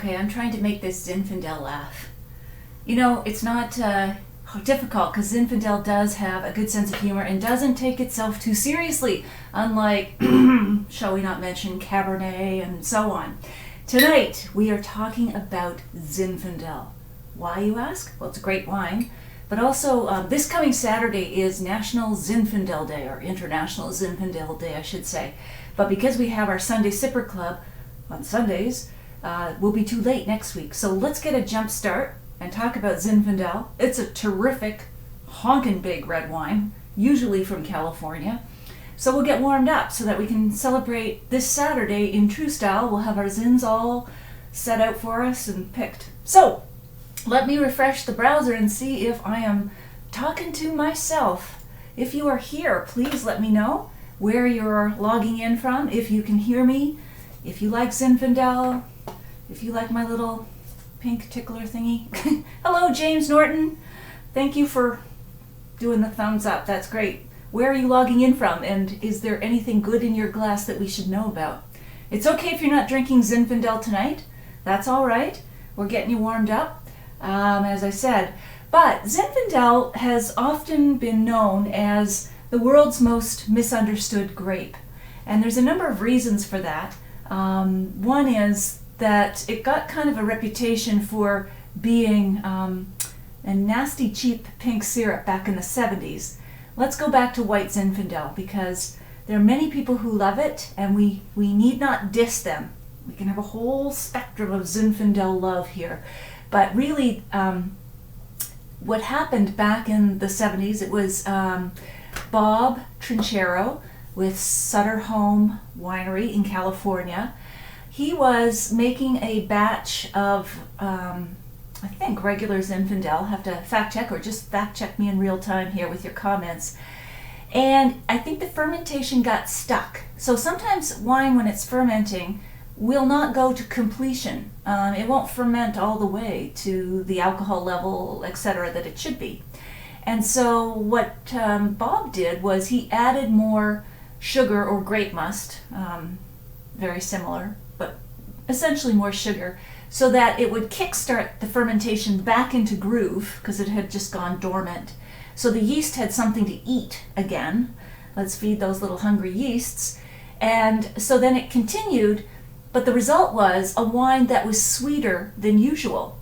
Okay, I'm trying to make this Zinfandel laugh. You know, it's not difficult because Zinfandel does have a good sense of humor and doesn't take itself too seriously, unlike, shall we not mention, Cabernet and so on. Tonight, we are talking about Zinfandel. Why, you ask? Well, it's a great wine. But also, this coming Saturday is National Zinfandel Day, or International Zinfandel Day, I should say. But because we have our Sunday Sipper Club on Sundays, we'll be too late next week. So let's get a jump start and talk about Zinfandel. It's a terrific, honkin' big red wine, usually from California. So we'll get warmed up so that we can celebrate this Saturday in true style. We'll have our Zins all set out for us and picked. So, let me refresh the browser and see if I am talking to myself. If you are here, please let me know where you're logging in from, if you can hear me, if you like Zinfandel, if you like my little pink tickler thingy. Hello, James Norton. Thank you for doing the thumbs up. That's great. Where are you logging in from, and is there anything good in your glass that we should know about? It's okay if you're not drinking Zinfandel tonight. That's all right. We're getting you warmed up. As I said. But Zinfandel has often been known as the world's most misunderstood grape. And there's a number of reasons for that. One is that it got kind of a reputation for being a nasty, cheap pink syrup back in the 70s. Let's go back to white Zinfandel, because there are many people who love it, and we need not diss them. We can have a whole spectrum of Zinfandel love here. But really, what happened back in the 70s, it was Bob Trinchero with Sutter Home Winery in California. He was making a batch of, I think, regular Zinfandel. Have to fact check, or just fact check me in real time here with your comments. And I think the fermentation got stuck. So sometimes wine, when it's fermenting, will not go to completion. It won't ferment all the way to the alcohol level, etc., that it should be. And so what Bob did was he added more sugar or grape must, very similar, but essentially more sugar, so that it would kickstart the fermentation back into groove, because it had just gone dormant. So the yeast had something to eat again. Let's feed those little hungry yeasts. And so then it continued. But the result was a wine that was sweeter than usual.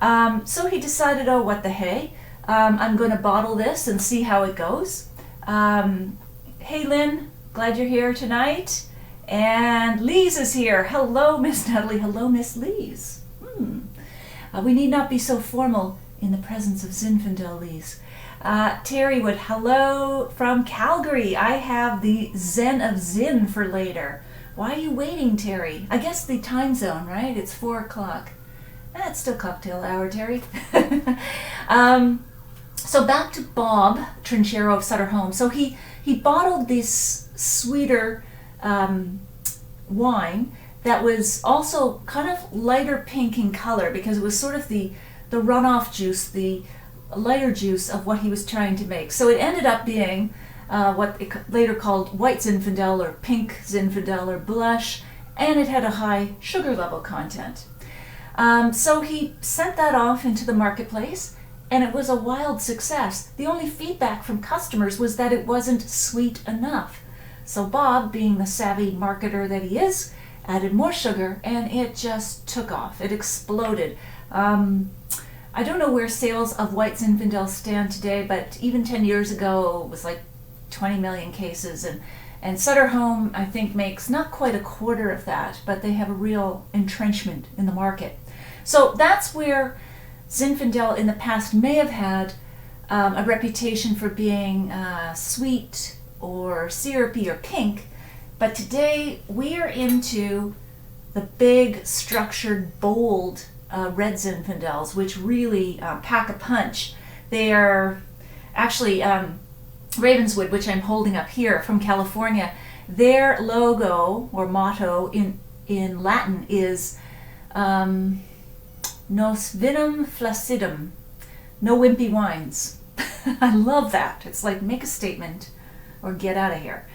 So he decided, oh, what the hey, I'm going to bottle this and see how it goes. Hey, Lynn, glad you're here tonight. And Lise is here. Hello, Miss Natalie. Hello, Miss Lise. We need not be so formal in the presence of Zinfandel, Lise. Terry Wood, hello from Calgary. I have the Zen of Zin for later. Why are you waiting, Terry? I guess the time zone, right? It's 4 o'clock. It's still cocktail hour, Terry. So back to Bob Trinchero of Sutter Home. So he bottled this sweeter wine that was also kind of lighter pink in color, because it was sort of the runoff juice, the lighter juice of what he was trying to make. So it ended up being what it later called white Zinfandel, or pink Zinfandel, or blush, and it had a high sugar level content. So he sent that off into the marketplace, and it was a wild success. The only feedback from customers was that it wasn't sweet enough. So Bob, being the savvy marketer that he is, added more sugar, and it just took off. It exploded. I don't know where sales of white Zinfandel stand today, but even 10 years ago, it was like 20 million cases, and Sutter Home, I think, makes not quite a quarter of that, but they have a real entrenchment in the market. So that's where Zinfandel in the past may have had a reputation for being sweet or syrupy or pink, but today we are into the big, structured, bold red Zinfandels, which really pack a punch. They are actually Ravenswood, which I'm holding up here from California. Their logo or motto in Latin is Nos vinum flaccidum, no wimpy wines. I love that. It's like, make a statement or get out of here.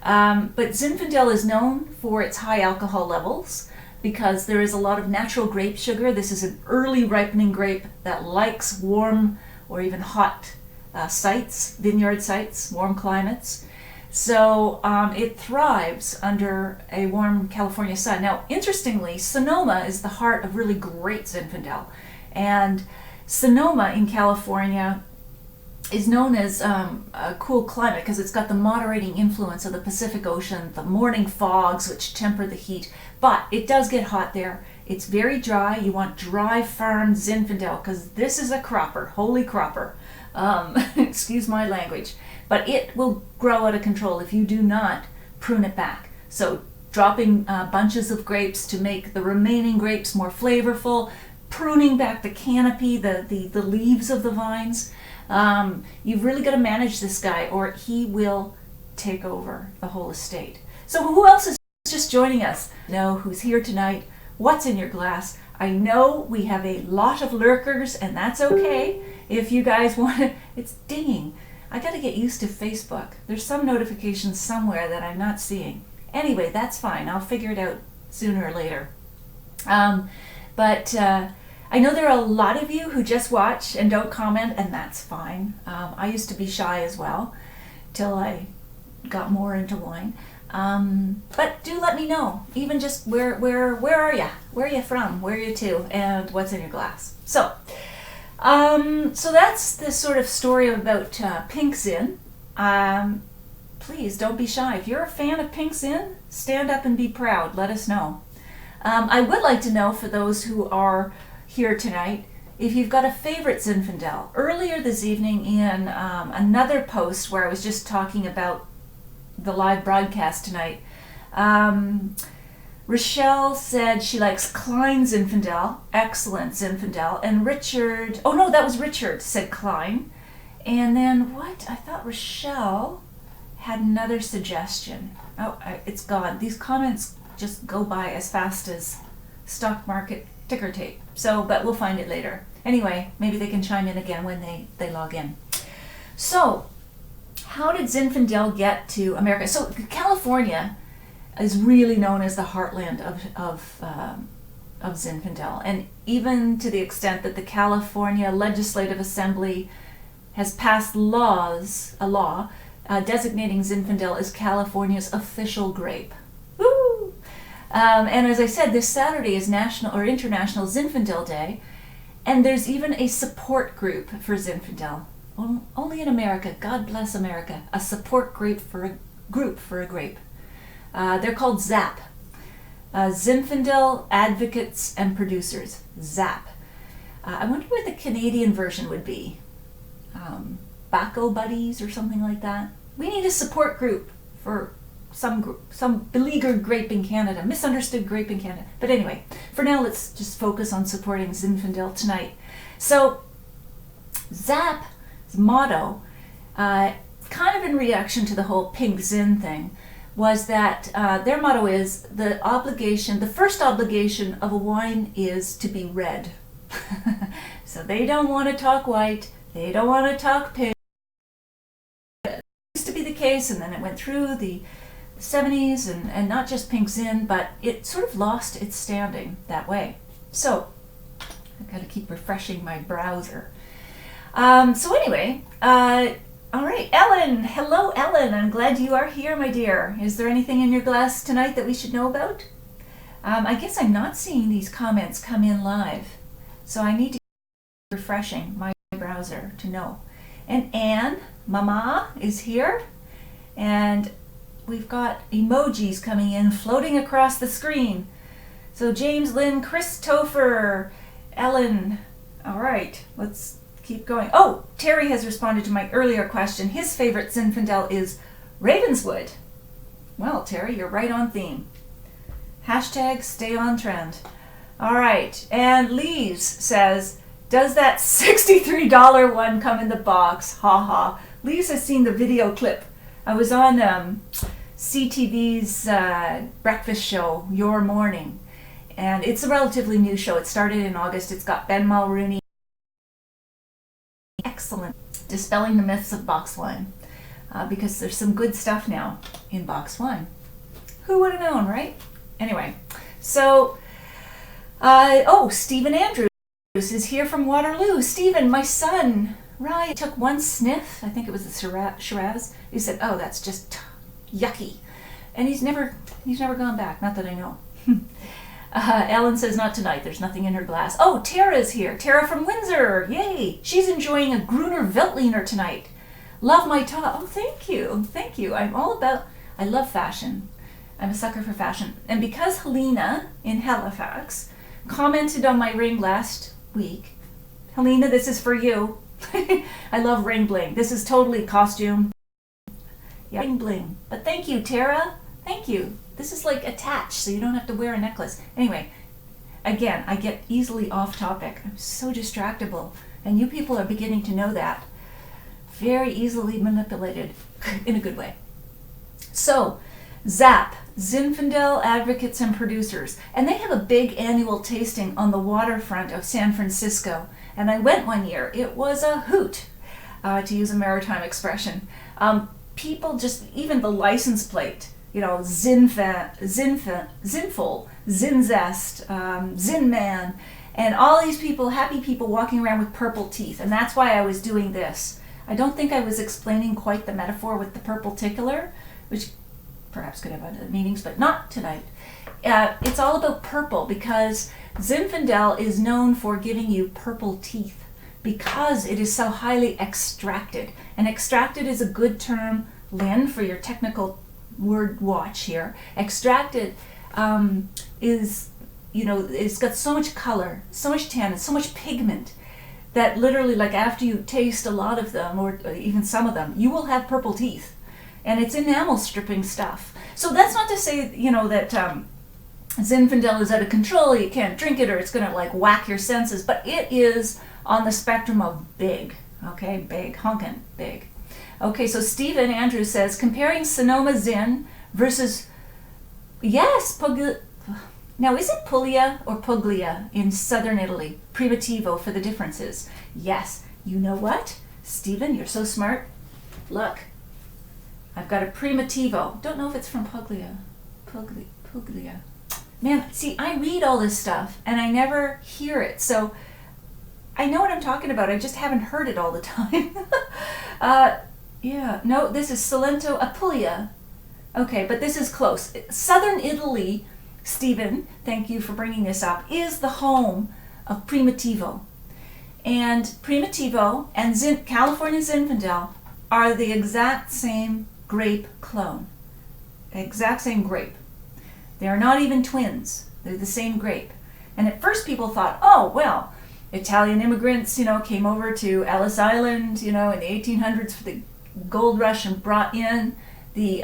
But Zinfandel is known for its high alcohol levels. because there is a lot of natural grape sugar. This is an early ripening grape that likes warm or even hot sites, vineyard sites, warm climates. So it thrives under a warm California sun. Now, interestingly, Sonoma is the heart of really great Zinfandel. And Sonoma in California is known as a cool climate because it's got the moderating influence of the Pacific Ocean, the morning fogs which temper the heat, but it does get hot there. It's very dry. You want dry farm Zinfandel because this is a cropper, holy cropper. Excuse my language, but it will grow out of control if you do not prune it back. So dropping bunches of grapes to make the remaining grapes more flavorful, pruning back the canopy, the leaves of the vines. You've really got to manage this guy or he will take over the whole estate. So who else is just joining us? Know who's here tonight? What's in your glass? I know we have a lot of lurkers and that's okay. If you guys want to, it's dinging. I got to get used to Facebook. There's some notifications somewhere that I'm not seeing. Anyway, that's fine. I'll figure it out sooner or later. But I know there are a lot of you who just watch and don't comment, and that's fine. I used to be shy as well, till I got more into wine. But do let me know, even just where are you? Where are you from? Where are you to? And what's in your glass? So that's the sort of story about Pink Zin. Please don't be shy. If you're a fan of Pink Zin, stand up and be proud. Let us know. I would like to know, for those who are here tonight, if you've got a favorite Zinfandel. Earlier this evening in another post where I was just talking about the live broadcast tonight, Rochelle said she likes Klein Zinfandel, excellent Zinfandel, and Richard, oh no, that was Richard, said Klein. And then what? I thought Rochelle had another suggestion. Oh, it's gone. These comments just go by as fast as stock market ticker tape. So, but we'll find it later. Anyway, maybe they can chime in again when they log in. So, how did Zinfandel get to America? So, California is really known as the heartland of Zinfandel, and even to the extent that the California Legislative Assembly has passed a law designating Zinfandel as California's official grape. Woo! And as I said, this Saturday is National or International Zinfandel Day, and there's even a support group for Zinfandel. Only in America, God bless America, a support group for a grape. They're called ZAP, Zinfandel Advocates and Producers, ZAP. I wonder what the Canadian version would be. Bacco Buddies or something like that. We need a support group for some beleaguered grape in Canada, misunderstood grape in Canada. But anyway, for now, let's just focus on supporting Zinfandel tonight. So, ZAP's motto, kind of in reaction to the whole Pink Zin thing, was that their motto is the first obligation of a wine is to be red. So they don't want to talk white, they don't want to talk pink. It used to be the case, and then it went through the 70s, and not just Pink Zin, but it sort of lost its standing that way. So I've got to keep refreshing my browser. So anyway, all right, Ellen. Hello, Ellen. I'm glad you are here, my dear. Is there anything in your glass tonight that we should know about? I guess I'm not seeing these comments come in live, so I need to keep refreshing my browser to know. And Anne, Mama, is here, and we've got emojis coming in, floating across the screen. So James, Lynn, Chris Topher, Ellen. All right, let's keep going. Oh, Terry has responded to my earlier question. His favorite Zinfandel is Ravenswood. Well, Terry, you're right on theme. Hashtag stay on trend. All right, and Leaves says, does that $63 one come in the box? Ha ha. Leaves has seen the video clip. I was on CTV's breakfast show, Your Morning, and it's a relatively new show. It started in August. It's got Ben Mulrooney. Excellent. Dispelling the myths of box wine, because there's some good stuff now in box wine. Who would have known, right? Anyway, so Stephen Andrews is here from Waterloo. Stephen, my son, Ryan, took one sniff. I think it was the Shiraz. He said, "Oh, that's just yucky," and he's never gone back. Not that I know. Ellen says, "Not tonight. There's nothing in her glass." Oh, Tara's here. Tara from Windsor. Yay! She's enjoying a Gruner Veltliner tonight. Love my top. Oh, thank you. Thank you. I love fashion. I'm a sucker for fashion. And because Helena in Halifax commented on my ring last week, Helena, this is for you. I love ring bling. This is totally costume. Yeah, ring bling. But thank you, Tara. Thank you. This is like attached, so you don't have to wear a necklace. Anyway, again, I get easily off topic. I'm so distractible. And you people are beginning to know that. Very easily manipulated in a good way. So, ZAP, Zinfandel Advocates and Producers. And they have a big annual tasting on the waterfront of San Francisco. And I went one year. It was a hoot, to use a maritime expression. People just, even the license plate, Zinful, Zinzest, Zinman, and all these people, happy people walking around with purple teeth. And that's why I was doing this. I don't think I was explaining quite the metaphor with the purple tickler, which perhaps could have other meanings, but not tonight. It's all about purple because Zinfandel is known for giving you purple teeth because it is so highly extracted. And extracted is a good term, Lynn, for your technical word watch here. Extracted is, it's got so much color, so much tannin, so much pigment that literally, like after you taste a lot of them, or even some of them, you will have purple teeth. And it's enamel stripping stuff. So that's not to say, that Zinfandel is out of control, you can't drink it, or it's going to like whack your senses, but it is on the spectrum of big, okay, big, honkin', big. Okay, so Stephen Andrews says, comparing Sonoma Zin versus, yes, now is it Puglia or Puglia in southern Italy? Primitivo for the differences. Yes, you know what? Stephen, you're so smart. Look, I've got a Primitivo. Don't know if it's from Puglia. Puglia. Man, see, I read all this stuff and I never hear it. So I know what I'm talking about. I just haven't heard it all the time. No, this is Salento Apulia. Okay, but this is close. Southern Italy, Stephen, thank you for bringing this up, is the home of Primitivo. And Primitivo and California Zinfandel are the exact same grape clone. Exact same grape. They are not even twins. They're the same grape. And at first people thought, oh, well, Italian immigrants, came over to Ellis Island, in the 1800s for the gold rush and brought in the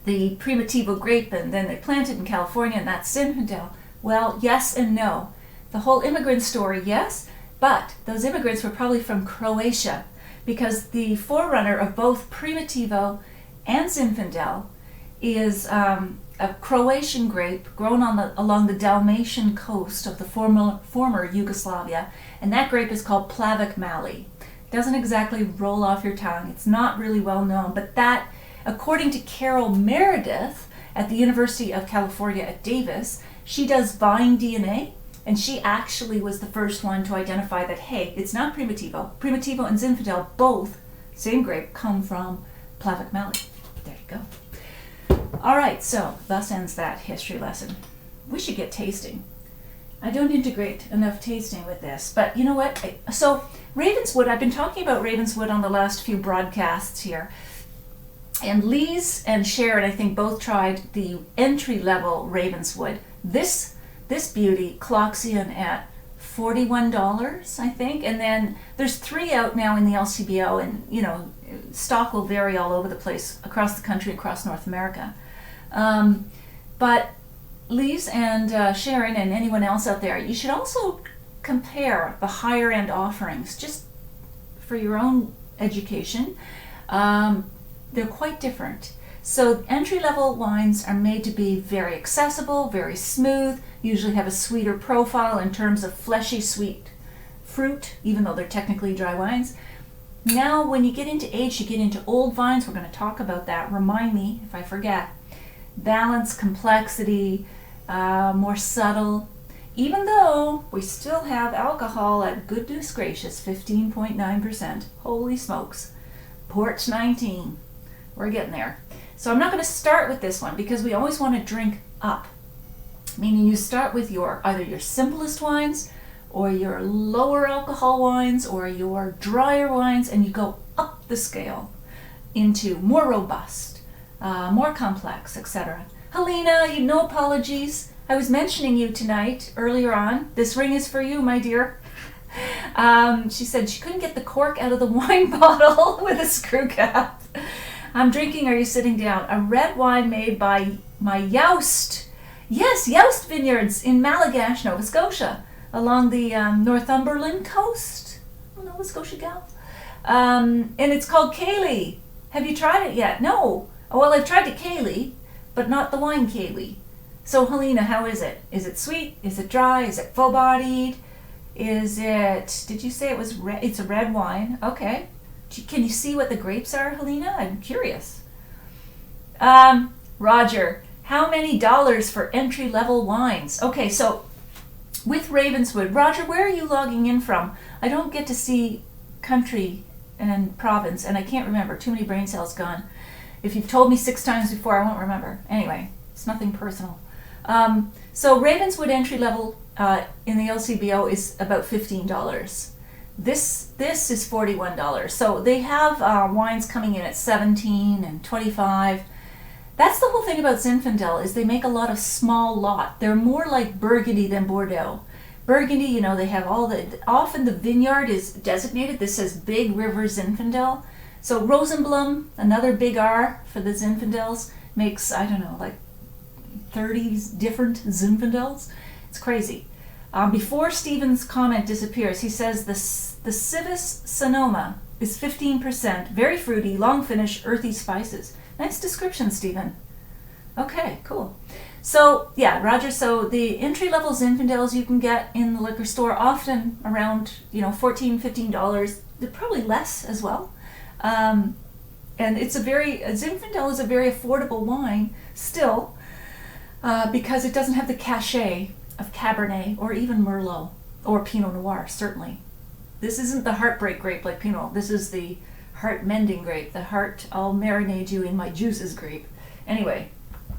Primitivo grape, and then they planted in California, and that's Zinfandel. Well, yes and no. The whole immigrant story, yes, but those immigrants were probably from Croatia, because the forerunner of both Primitivo and Zinfandel is a Croatian grape grown along the Dalmatian coast of the former Yugoslavia, and that grape is called Plavic Mali. It doesn't exactly roll off your tongue. It's not really well known, but that, according to Carol Meredith at the University of California at Davis, she does vine DNA, and she actually was the first one to identify that, hey, it's not Primitivo. Primitivo and Zinfandel, both, same grape, come from Plavic Mali. There you go. All right, so thus ends that history lesson. We should get tasting. I don't integrate enough tasting with this, but you know what? So Ravenswood, I've been talking about Ravenswood on the last few broadcasts here. And Lise and Sharon, I think, both tried the entry-level Ravenswood. This beauty clocks in at $41, I think. And then there's 3 out now in the LCBO, and, stock will vary all over the place, across the country, across North America. But Lise and Sharon and anyone else out there, you should also compare the higher-end offerings, just for your own education. They're quite different. So entry-level wines are made to be very accessible, very smooth, usually have a sweeter profile in terms of fleshy, sweet fruit, even though they're technically dry wines. Now, when you get into age, you get into old vines. We're going to talk about that. Remind me if I forget. Balance, complexity, more subtle. even though we still have alcohol at goodness gracious 15.9%. Holy smokes. Port 19. We're getting there. So I'm not going to start with this one because we always want to drink up. Meaning you start with either your simplest wines or your lower alcohol wines or your drier wines, and you go up the scale into more robust, more complex, etc. Helena, no apologies. I was mentioning you tonight, earlier on. This ring is for you, my dear. She said she couldn't get the cork out of the wine bottle with a screw cap. I'm drinking, are you sitting down? A red wine made by my Youst. Yes, Youst Vineyards in Malagash, Nova Scotia, along the Northumberland coast. Oh, Nova Scotia gal. And it's called Kaylee. Have you tried it yet? No. Oh, well, I've tried the Kaylee, but not the wine Kaylee. So, Helena, how is it? Is it sweet? Is it dry? Is it full-bodied? Is it, did you say it was red? It's a red wine. Okay. Can you see what the grapes are, Helena? I'm curious. Roger, how many dollars for entry-level wines? Okay, so with Ravenswood, Roger, where are you logging in from? I don't get to see country and province, and I can't remember. Too many brain cells gone. If you've told me 6 times before, I won't remember. Anyway, it's nothing personal. So Ravenswood entry level in the LCBO is about $15. This is $41. So they have wines coming in at 17 and 25. That's the whole thing about Zinfandel, is they make a lot of small lot. They're more like Burgundy than Bordeaux. Burgundy, they have often the vineyard is designated. This says Big River Zinfandel. So Rosenblum, another big R for the Zinfandels, makes, I don't know, like 30 different Zinfandels. It's crazy. Before Stephen's comment disappears, he says the Civis Sonoma is 15%, very fruity, long finish, earthy spices. Nice description, Stephen. Okay, cool. So, yeah, Roger, so the entry-level Zinfandels you can get in the liquor store, often around, $14, $15. They're probably less as well. And Zinfandel is a very affordable wine still, because it doesn't have the cachet of Cabernet or even Merlot or Pinot Noir, certainly. This isn't the heartbreak grape like Pinot. This is the heart-mending grape, the heart, I'll marinate you in my juices grape. Anyway,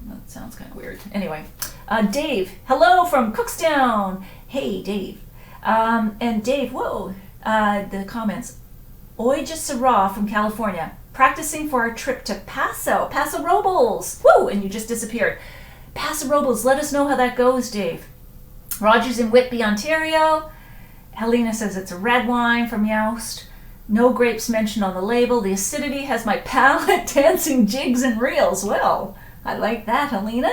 that sounds kind of weird. Anyway, Dave, hello from Cookstown. Hey, Dave. And Dave, whoa, the comments. Oija Syrah from California, practicing for our trip to Paso Robles. Woo, and you just disappeared. Paso Robles, let us know how that goes, Dave. Roger's in Whitby, Ontario. Helena says it's a red wine from Youst. No grapes mentioned on the label. The acidity has my palate dancing jigs and reels. Well, I like that, Helena.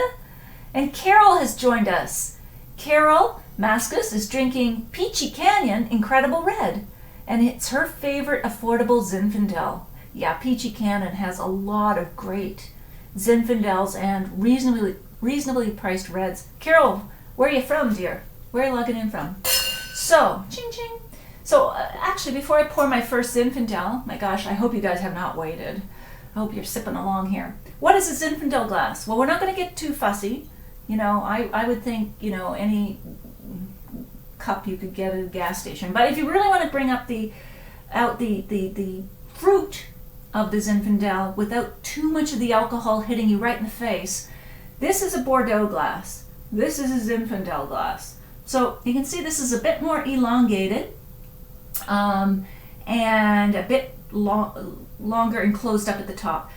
And Carol has joined us. Carol Mascus is drinking Peachy Canyon Incredible Red, and it's her favorite affordable Zinfandel. Yeah, Peachy Canyon has a lot of great Zinfandels and reasonably priced reds. Carol, where are you from, dear? Where are you logging in from? So, ching ching. So, actually, before I pour my first Zinfandel, my gosh, I hope you guys have not waited. I hope you're sipping along here. What is a Zinfandel glass? Well, we're not going to get too fussy. I would think, any cup you could get at a gas station. But if you really want to bring up the fruit of the Zinfandel without too much of the alcohol hitting you right in the face, this is a Bordeaux glass. This is a Zinfandel glass. So you can see this is a bit more elongated and a bit longer and closed up at the top.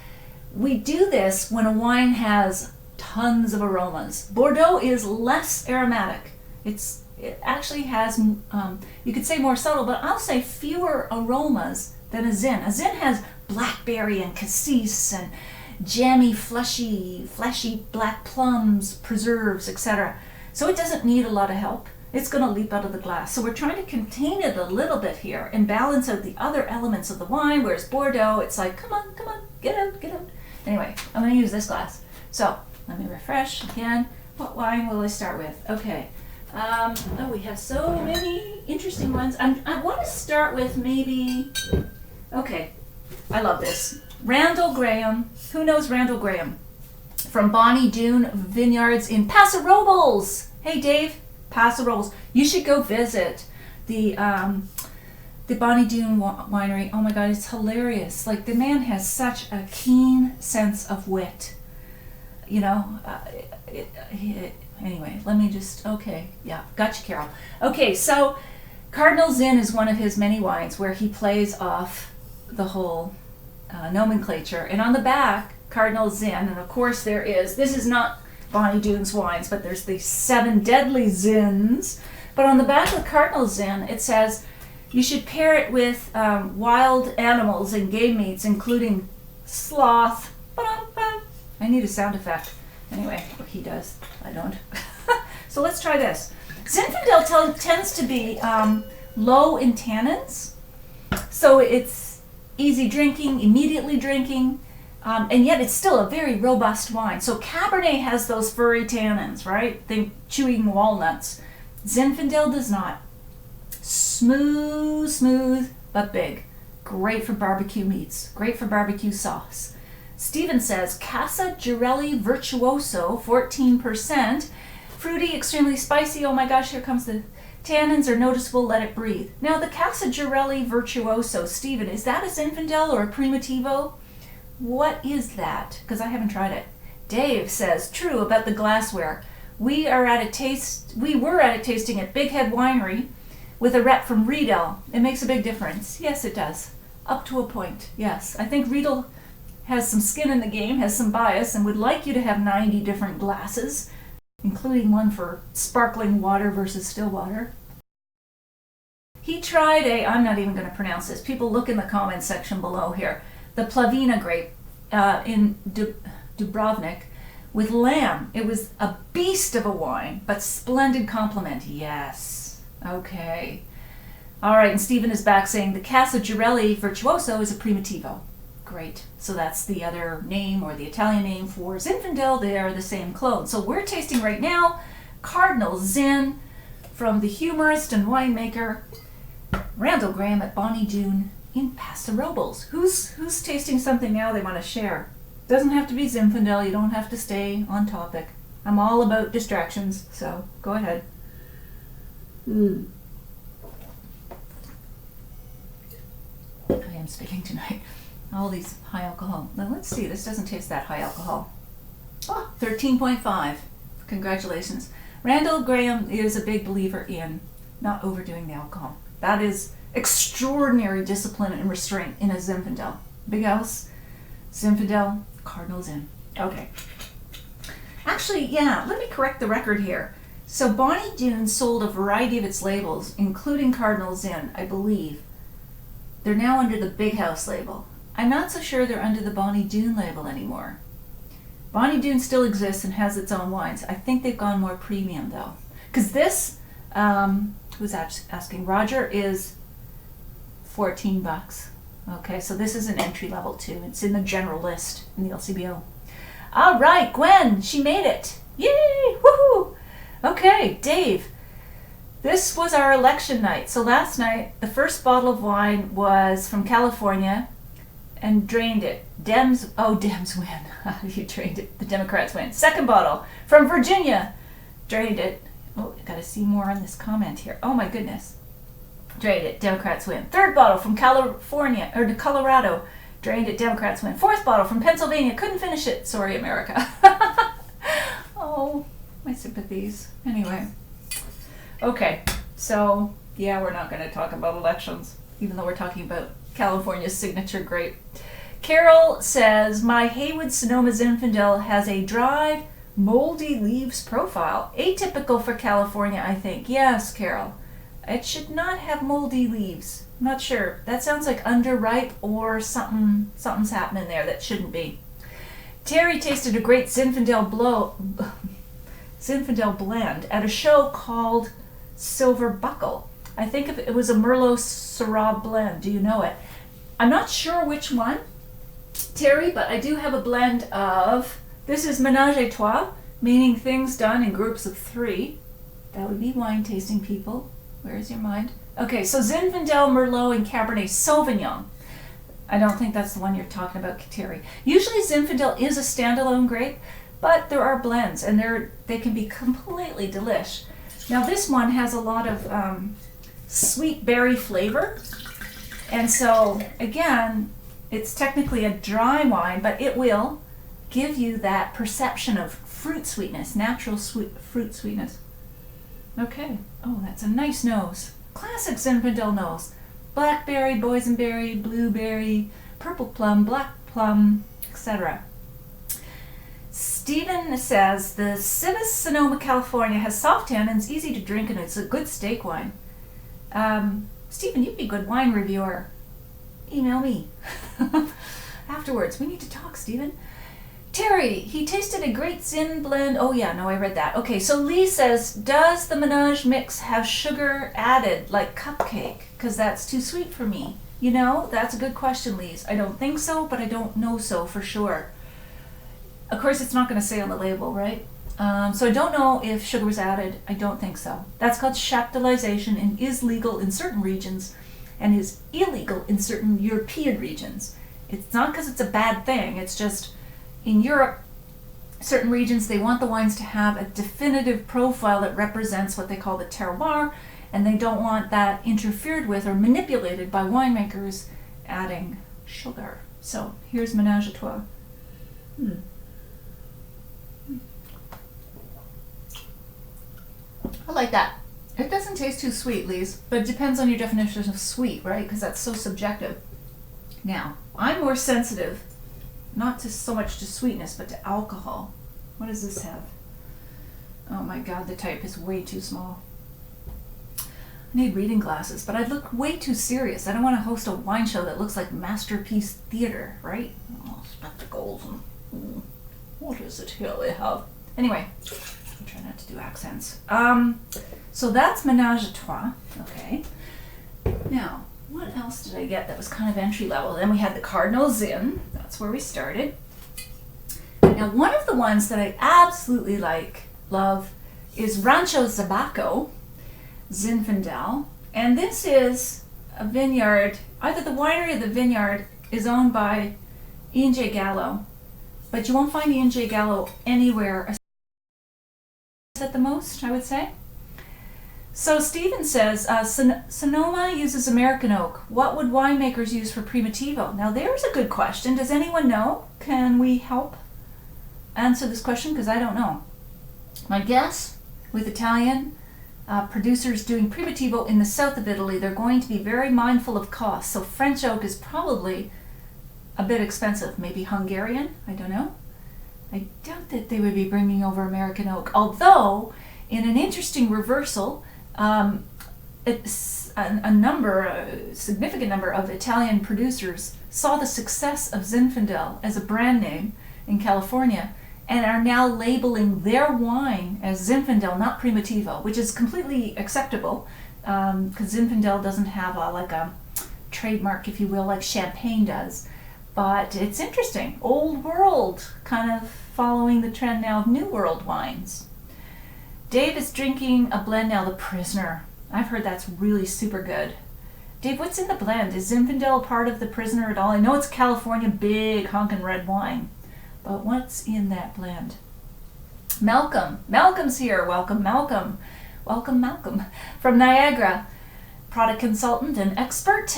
We do this when a wine has tons of aromas. Bordeaux is less aromatic. It actually has, you could say more subtle, but I'll say fewer aromas than a Zin. A Zin has blackberry and cassis and jammy, fleshy black plums, preserves, etc. So it doesn't need a lot of help. It's going to leap out of the glass. So we're trying to contain it a little bit here and balance out the other elements of the wine, whereas Bordeaux, it's like, come on, get out. Anyway, I'm going to use this glass. So let me refresh again. What wine will I start with? Okay. We have so many interesting ones. I want to start with maybe, okay, I love this. Randall Graham. Who knows Randall Graham? From Bonnie Doon Vineyards in Paso Robles. Hey, Dave. Paso Robles. You should go visit the Bonnie Doon winery. Oh my God, it's hilarious. Like, the man has such a keen sense of wit. You know, anyway, let me just, okay, yeah, gotcha, Carol. Okay, so Cardinal Zin is one of his many wines where he plays off the whole nomenclature. And on the back, Cardinal Zin, and of course this is not Bonnie Doon's wines, but there's the 7 deadly Zins. But on the back of the Cardinal Zin, it says, you should pair it with wild animals and game meats, including sloth. Ba-dum-bum. I need a sound effect. Anyway, what he does, I don't. So let's try this. Zinfandel tends to be low in tannins, so it's easy drinking, immediately drinking, and yet it's still a very robust wine. So Cabernet has those furry tannins, right? Think chewing walnuts. Zinfandel does not. Smooth, but big. Great for barbecue meats. Great for barbecue sauce. Stephen says, Casa Girelli Virtuoso, 14%. Fruity, extremely spicy. Oh my gosh, here comes the tannins are noticeable, let it breathe. Now, the Casa Girelli Virtuoso, Stephen, is that a Zinfandel or a Primitivo? What is that? Because I haven't tried it. Dave says, true about the glassware. We were at a tasting at Big Head Winery with a rep from Riedel. It makes a big difference. Yes, it does. Up to a point, yes. I think Riedel has some skin in the game, has some bias, and would like you to have 90 different glasses, including one for sparkling water versus still water. He tried I'm not even going to pronounce this. People look in the comments section below here. The Plavina grape in Dubrovnik with lamb. It was a beast of a wine, but splendid compliment. Yes. Okay. All right, and Stephen is back saying the Casa Girelli Virtuoso is a Primitivo. Great. So that's the other name, or the Italian name for Zinfandel. They are the same clone. So we're tasting right now Cardinal Zin from the humorist and winemaker Randall Graham at Bonnie Doon in Paso Robles. Who's tasting something now they want to share? Doesn't have to be Zinfandel. You don't have to stay on topic. I'm all about distractions, so go ahead. I am spitting tonight. All these high alcohol. Now let's see, this doesn't taste that high alcohol. 13.5. Congratulations. Randall Graham is a big believer in not overdoing the alcohol. That is extraordinary discipline and restraint in a Zinfandel. Big House, Zinfandel, Cardinal Zin. Okay. Actually, yeah, let me correct the record here. So Bonnie Doon sold a variety of its labels, including Cardinal Zin, I believe. They're now under the Big House label. I'm not so sure they're under the Bonnie Doon label anymore. Bonnie Doon still exists and has its own wines. I think they've gone more premium though. Because this, who's asking, Roger, is $14. Okay, so this is an entry level too. It's in the general list in the LCBO. All right, Gwen, she made it. Yay, woohoo. Okay, Dave, this was our election night. So last night, the first bottle of wine was from California, and drained it. Dems win. You drained it. The Democrats win. Second bottle from Virginia. Drained it. Oh, I gotta see more on this comment here. Oh my goodness. Drained it. Democrats win. Third bottle from California, or to Colorado. Drained it. Democrats win. Fourth bottle from Pennsylvania. Couldn't finish it. Sorry, America. Oh, my sympathies. Anyway. Okay. So, yeah, we're not gonna talk about elections, even though we're talking about California's signature grape. Carol says, my Haywood Sonoma Zinfandel has a dried, moldy leaves profile. Atypical for California, I think. Yes, Carol. It should not have moldy leaves. I'm not sure. That sounds like underripe or something's happening there that shouldn't be. Terry tasted a great Zinfandel blend at a show called Silver Buckle. I think it was a Merlot Syrah blend. Do you know it? I'm not sure which one, Terry, but I do have a blend of, this is Ménage à Trois, meaning things done in groups of 3. That would be wine tasting people. Where is your mind? Okay, so Zinfandel, Merlot, and Cabernet Sauvignon. I don't think that's the one you're talking about, Terry. Usually Zinfandel is a standalone grape, but there are blends, and they can be completely delish. Now this one has a lot of sweet berry flavor. And so, again, it's technically a dry wine, but it will give you that perception of fruit sweetness, natural fruit sweetness. Okay. Oh, that's a nice nose. Classic Zinfandel nose. Blackberry, boysenberry, blueberry, purple plum, black plum, etc. Stephen says the Civis Sonoma, California has soft tannins, easy to drink, and it's a good steak wine. Stephen, you'd be a good wine reviewer. Email me. Afterwards, we need to talk, Stephen. Terry, he tasted a great Zin blend. Oh yeah, no, I read that. Okay, so Lee says, does the Menage mix have sugar added, like cupcake? Because that's too sweet for me. You know, that's a good question, Lise. I don't think so, but I don't know so for sure. Of course, it's not going to say on the label, right? So I don't know if sugar was added. I don't think so. That's called chaptalization and is legal in certain regions and is illegal in certain European regions. It's not because it's a bad thing. It's just in Europe, certain regions, they want the wines to have a definitive profile that represents what they call the terroir, and they don't want that interfered with or manipulated by winemakers adding sugar. So here's Ménage à Trois. I like that. It doesn't taste too sweet, Lise, but it depends on your definition of sweet, right? Because that's so subjective. Now, I'm more sensitive, not to so much to sweetness, but to alcohol. What does this have? Oh my God, the type is way too small. I need reading glasses, but I look way too serious. I don't want to host a wine show that looks like Masterpiece Theater, right? Oh, spectacles and what is it here we have? Anyway, I'm trying not to do accents. So that's Ménage à Trois. Okay. Now, what else did I get that was kind of entry level? Then we had the Cardinal Zin. That's where we started. Now, one of the ones that I absolutely love, is Rancho Zabaco Zinfandel. And this is a vineyard, either the winery or the vineyard is owned by Ian J. Gallo. But you won't find Ian J. Gallo anywhere at the most, I would say. So Stephen says, Sonoma uses American oak. What would winemakers use for Primitivo? Now there's a good question. Does anyone know? Can we help answer this question? Because I don't know. My guess, with Italian producers doing Primitivo in the south of Italy, they're going to be very mindful of cost. So French oak is probably a bit expensive. Maybe Hungarian? I don't know. I doubt that they would be bringing over American oak. Although, in an interesting reversal, a significant number of Italian producers saw the success of Zinfandel as a brand name in California and are now labeling their wine as Zinfandel, not Primitivo, which is completely acceptable because Zinfandel doesn't have a trademark, if you will, like Champagne does. But it's interesting. Old world, kind of following the trend now of new world wines. Dave is drinking a blend now, The Prisoner. I've heard that's really super good. Dave, what's in the blend? Is Zinfandel part of The Prisoner at all? I know it's California big honkin' red wine, but what's in that blend? Malcolm. Malcolm's here. Welcome, Malcolm. Welcome, Malcolm. From Niagara. Product consultant and expert.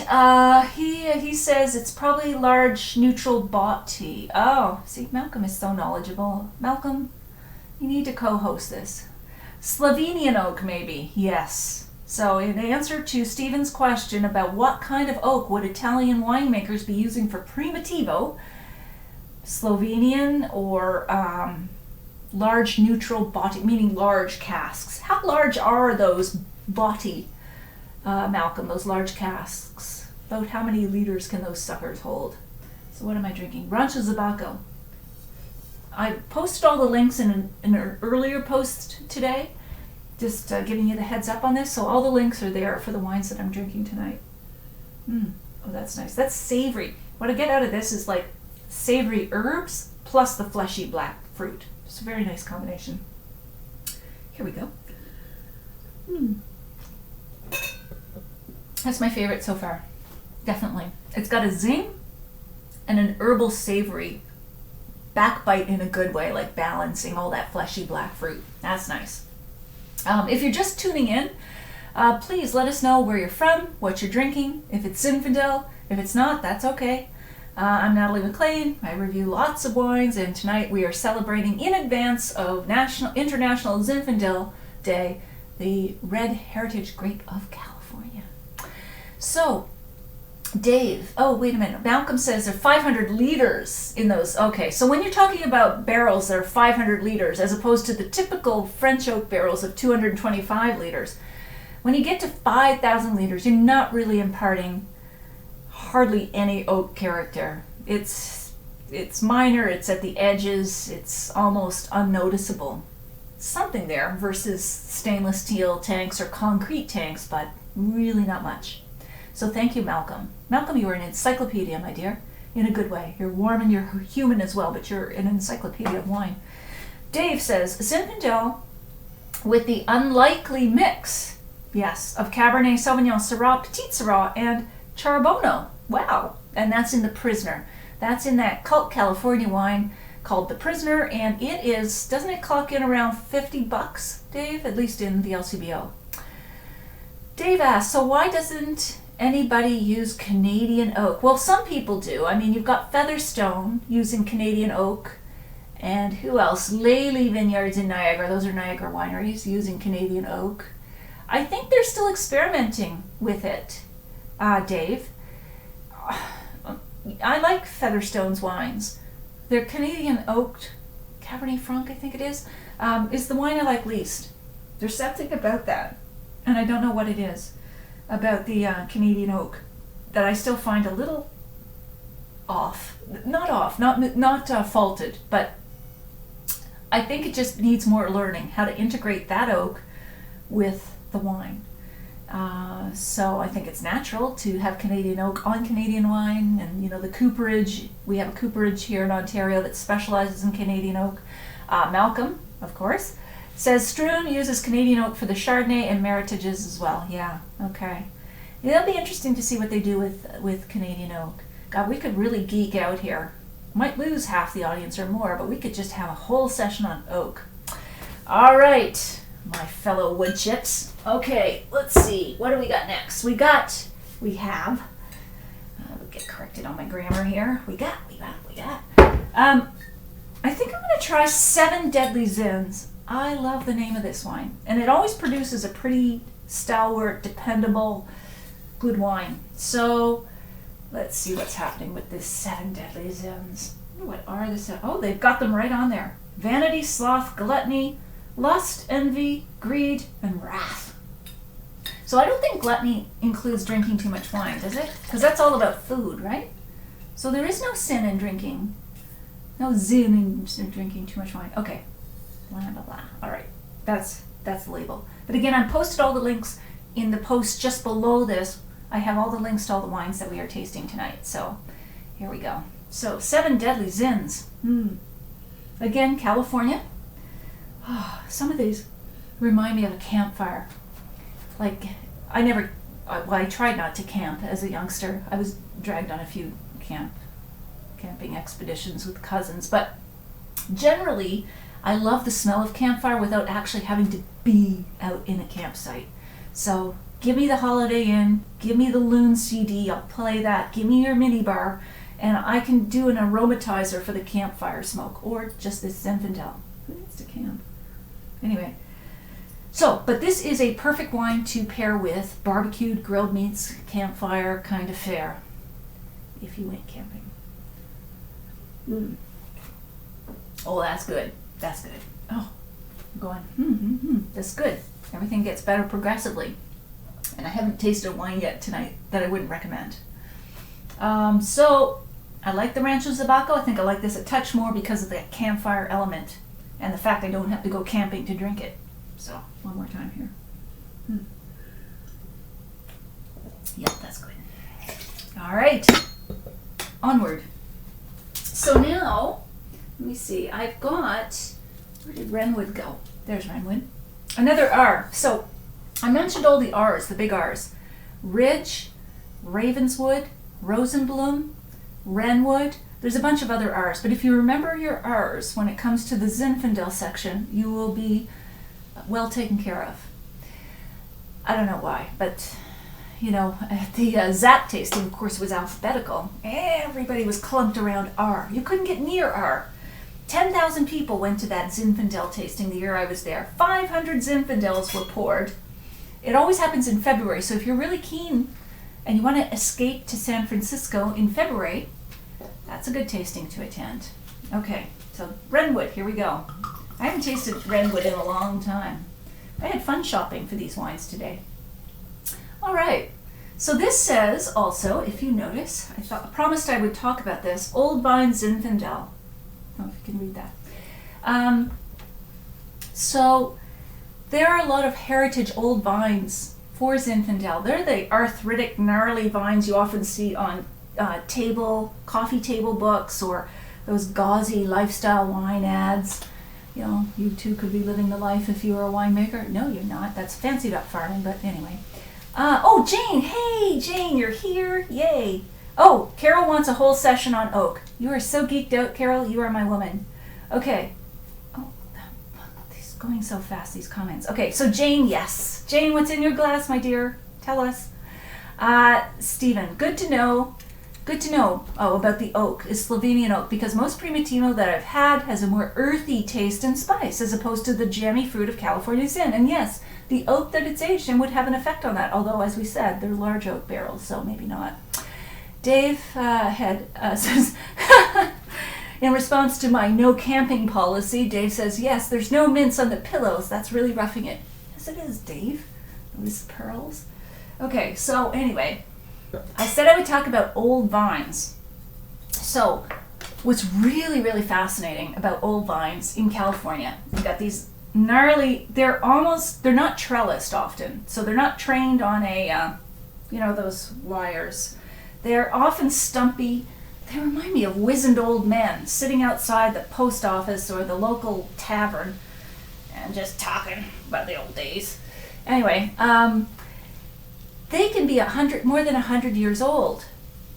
He says it's probably large neutral body. Oh, see, Malcolm is so knowledgeable. Malcolm, you need to co-host this. Slovenian oak, maybe. Yes. So in answer to Stephen's question about what kind of oak would Italian winemakers be using for Primitivo, Slovenian or large neutral body, meaning large casks. How large are those body, Malcolm, those large casks? About how many liters can those suckers hold? So what am I drinking? Rancho Zabaco. I posted all the links in an earlier post today, just giving you the heads up on this. So all the links are there for the wines that I'm drinking tonight. Oh, that's nice. That's savory. What I get out of this is like savory herbs plus the fleshy black fruit. It's a very nice combination. Here we go. That's my favorite so far. Definitely. It's got a zing and an herbal savory backbite in a good way, like balancing all that fleshy black fruit. That's nice. If you're just tuning in, please let us know where you're from, what you're drinking, if it's Zinfandel. If it's not, that's okay. I'm Natalie MacLean. I review lots of wines, and tonight we are celebrating in advance of International Zinfandel Day, the Red Heritage Grape of California. So, Dave, oh wait a minute, Malcolm says there are 500 liters in those. Okay, so when you're talking about barrels that are 500 liters as opposed to the typical French oak barrels of 225 liters, when you get to 5,000 liters, you're not really imparting hardly any oak character. It's minor, it's at the edges, it's almost unnoticeable. Something there versus stainless steel tanks or concrete tanks, but really not much. So thank you, Malcolm. Malcolm, you are an encyclopedia, my dear, in a good way. You're warm and you're human as well, but you're an encyclopedia of wine. Dave says, Zinfandel with the unlikely mix, yes, of Cabernet Sauvignon, Syrah, Petit Syrah, and Charbonneau. Wow. And that's in The Prisoner. That's in that cult California wine called The Prisoner, and it is, doesn't it clock in around $50, Dave? At least in the LCBO. Dave asks, so why doesn't anybody use Canadian oak? Well, some people do. I mean, you've got Featherstone using Canadian oak, and who else? Lely Vineyards in Niagara. Those are Niagara wineries using Canadian oak. I think they're still experimenting with it, Dave. I like Featherstone's wines. Their Canadian oaked Cabernet Franc, I think it is the wine I like least. There's something about that, and I don't know what it is about the Canadian oak that I still find a little off. Not faulted, but I think it just needs more learning how to integrate that oak with the wine. So I think it's natural to have Canadian oak on Canadian wine, and you know, the cooperage, we have a cooperage here in Ontario that specializes in Canadian oak. Malcolm, of course, says Stroon uses Canadian oak for the Chardonnay and Meritages as well. Yeah, okay. It'll be interesting to see what they do with Canadian oak. God, we could really geek out here. Might lose half the audience or more, but we could just have a whole session on oak. All right, my fellow wood chips. Okay, let's see. What do we got next? We have, I'll get corrected on my grammar here. We got. I think I'm going to try 7 Deadly Zins. I love the name of this wine, and it always produces a pretty stalwart, dependable, good wine. So let's see what's happening with this 7 Deadly Zins. What are the Oh, they've got them right on there. Vanity, sloth, gluttony, lust, envy, greed, and wrath. So I don't think gluttony includes drinking too much wine, does it? Because that's all about food, right? So there is no sin in drinking. No zin in drinking too much wine. Okay. Blah, blah, blah. All right. That's the label. But again, I posted all the links in the post just below this. I have all the links to all the wines that we are tasting tonight. So here we go. So 7 Deadly Zins. Again, California. Oh, some of these remind me of a campfire. Like, I tried not to camp as a youngster. I was dragged on a few camping expeditions with cousins, but generally, I love the smell of campfire without actually having to be out in a campsite. So, give me the Holiday Inn, give me the Loon CD, I'll play that, give me your minibar, and I can do an aromatizer for the campfire smoke, or just this Zinfandel. Who needs to camp? Anyway. So, but this is a perfect wine to pair with barbecued, grilled meats, campfire kind of fare, if you went camping. Oh, that's good. That's good. Oh, I'm going, that's good. Everything gets better progressively. And I haven't tasted a wine yet tonight that I wouldn't recommend. So, I like the Rancho Zabaco. I think I like this a touch more because of that campfire element and the fact I don't have to go camping to drink it. So, one more time here. Yep, that's good. All right, onward. So now, let me see, I've got, where did Renwood go? There's Renwood. Another R. So, I mentioned all the R's, the big R's. Ridge, Ravenswood, Rosenblum, Renwood. There's a bunch of other R's, but if you remember your R's when it comes to the Zinfandel section, you will be well taken care of. I don't know why, but the Zap tasting, of course, was alphabetical. Everybody was clumped around R. You couldn't get near R. 10,000 people went to that Zinfandel tasting the year I was there. 500 Zinfandels were poured. It always happens in February, so if you're really keen and you want to escape to San Francisco in February, that's a good tasting to attend. Okay, so Renwood, here we go. I haven't tasted Renwood in a long time. I had fun shopping for these wines today. All right, so this says also, if you notice, I promised I would talk about this, Old Vine Zinfandel. I don't know if you can read that. So there are a lot of heritage old vines for Zinfandel. They're the arthritic, gnarly vines you often see on coffee table books or those gauzy lifestyle wine ads. You too could be living the life if you were a winemaker. No, you're not. That's fancy duck farming, but anyway. Oh, Jane. Hey, Jane, you're here. Yay. Oh, Carol wants a whole session on oak. You are so geeked out, Carol. You are my woman. Okay. Oh, these going so fast, these comments. Okay, so Jane, yes. Jane, what's in your glass, my dear? Tell us. Stephen, good to know. Good to know, about the oak, is Slovenian oak, because most Primatino that I've had has a more earthy taste and spice, as opposed to the jammy fruit of California Zin. And yes, the oak that it's aged in would have an effect on that, although, as we said, they're large oak barrels, so maybe not. Dave says, in response to my no camping policy, Dave says, yes, there's no mints on the pillows. That's really roughing it. Yes, it is, Dave. Those pearls. Okay, so anyway, I said I would talk about old vines. So what's really, really fascinating about old vines in California, you've got these gnarly, they're not trellised often. So they're not trained on those wires. They're often stumpy. They remind me of wizened old men sitting outside the post office or the local tavern and just talking about the old days. Anyway, they can be more than 100 years old.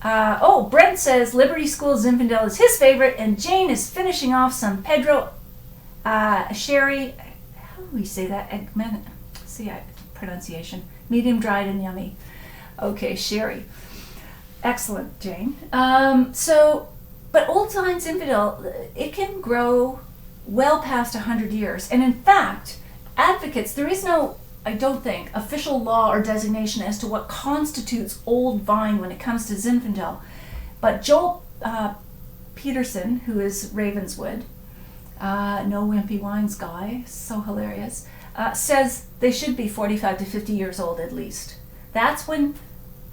Brent says Liberty School Zinfandel is his favorite, and Jane is finishing off some Pedro sherry. How do we say that? Pronunciation. Medium dried and yummy. Okay, sherry. Excellent, Jane. But Old Vine Zinfandel, it can grow well past 100 years. And in fact, advocates, there is no, I don't think, official law or designation as to what constitutes old vine when it comes to Zinfandel. But Joel Peterson, who is Ravenswood, no wimpy wines guy, so hilarious, says they should be 45 to 50 years old at least. That's when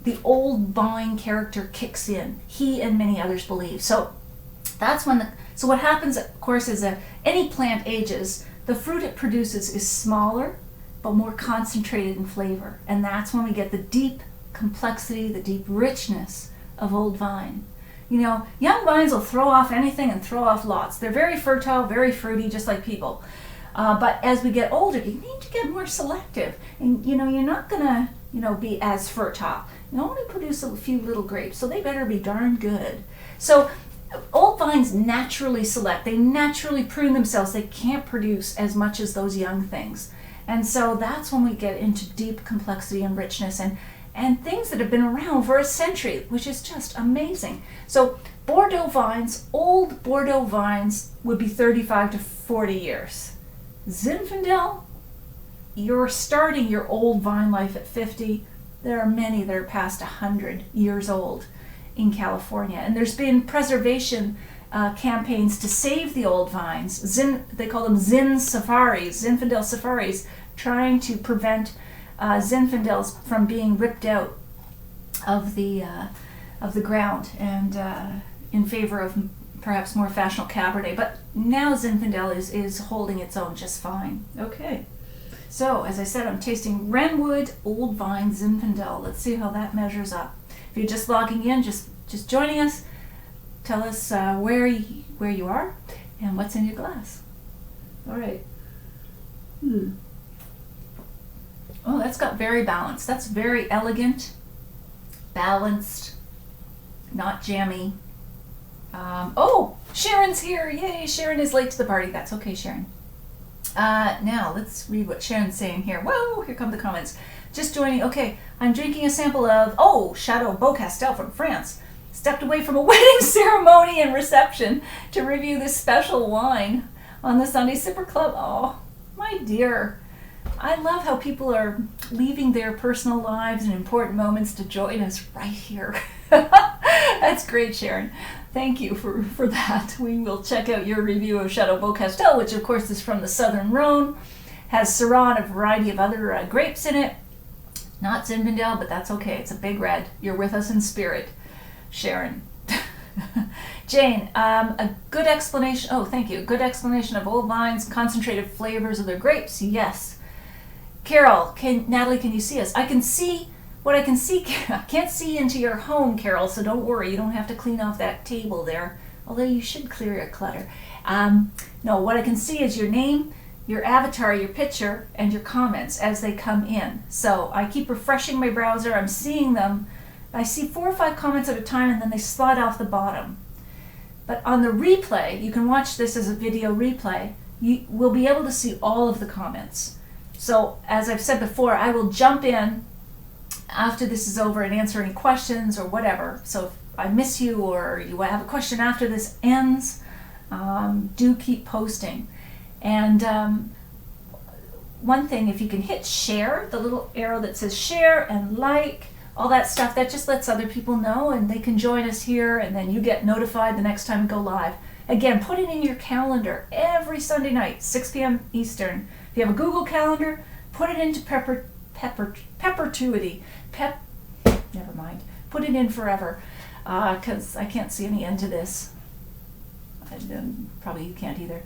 the old vine character kicks in, he and many others believe. So that's when so what happens, of course, is any plant ages, the fruit it produces is smaller but more concentrated in flavor, and that's when we get the deep complexity, the deep richness of old vine. Young vines will throw off anything and throw off lots. They're very fertile, very fruity, just like people. But as we get older, you need to get more selective, and you're not gonna be as fertile. You only produce a few little grapes, so they better be darn good. So old vines naturally select. They naturally prune themselves. They can't produce as much as those young things. And so that's when we get into deep complexity and richness and things that have been around for a century, which is just amazing. So Bordeaux vines, old Bordeaux vines would be 35 to 40 years. Zinfandel, you're starting your old vine life at 50. There are many that are past 100 years old in California. And there's been preservation campaigns to save the old vines. They call them Zinfandel safaris, trying to prevent Zinfandels from being ripped out of the ground and in favor of perhaps more fashionable Cabernet. But now Zinfandel is holding its own just fine. Okay. So, as I said, I'm tasting Renwood Old Vine Zinfandel. Let's see how that measures up. If you're just logging in, just joining us, tell us where you are and what's in your glass. All right. Oh, that's got very balanced. That's very elegant, balanced, not jammy. Sharon's here. Yay, Sharon is late to the party. That's okay, Sharon. Now, let's read what Sharon's saying here. Whoa, here come the comments. Just joining. Okay, I'm drinking a sample of, Chateau Beaucastel from France. Stepped away from a wedding ceremony and reception to review this special wine on the Sunday Sipper Club. Oh, my dear. I love how people are leaving their personal lives and important moments to join us right here. That's great, Sharon. Thank you for that. We will check out your review of Chateau Beaucastel, which of course is from the Southern Rhone. Has Syrah and a variety of other grapes in it. Not Zinfandel, but that's okay. It's a big red. You're with us in spirit, Sharon. Jane, a good explanation. Oh, thank you. Good explanation of old vines, concentrated flavors of their grapes. Yes. Carol, Natalie, can you see us? I can see what I can see. I can't see into your home, Carol, so don't worry. You don't have to clean off that table there, although you should clear your clutter. No, what I can see is your name, your avatar, your picture, and your comments as they come in. So I keep refreshing my browser. I'm seeing them. I see 4 or 5 comments at a time, and then they slide off the bottom. But on the replay, you can watch this as a video replay. You will be able to see all of the comments. So as I've said before, I will jump in after this is over and answer any questions or whatever. So if I miss you or you have a question after this ends, do keep posting. And one thing, if you can hit share, the little arrow that says share and like, all that stuff, that just lets other people know and they can join us here, and then you get notified the next time we go live. Again, put it in your calendar every Sunday night, 6 p.m. Eastern. If you have a Google Calendar, put it into perpetuity. Never mind. Put it in forever, because I can't see any end to this. Probably you can't either.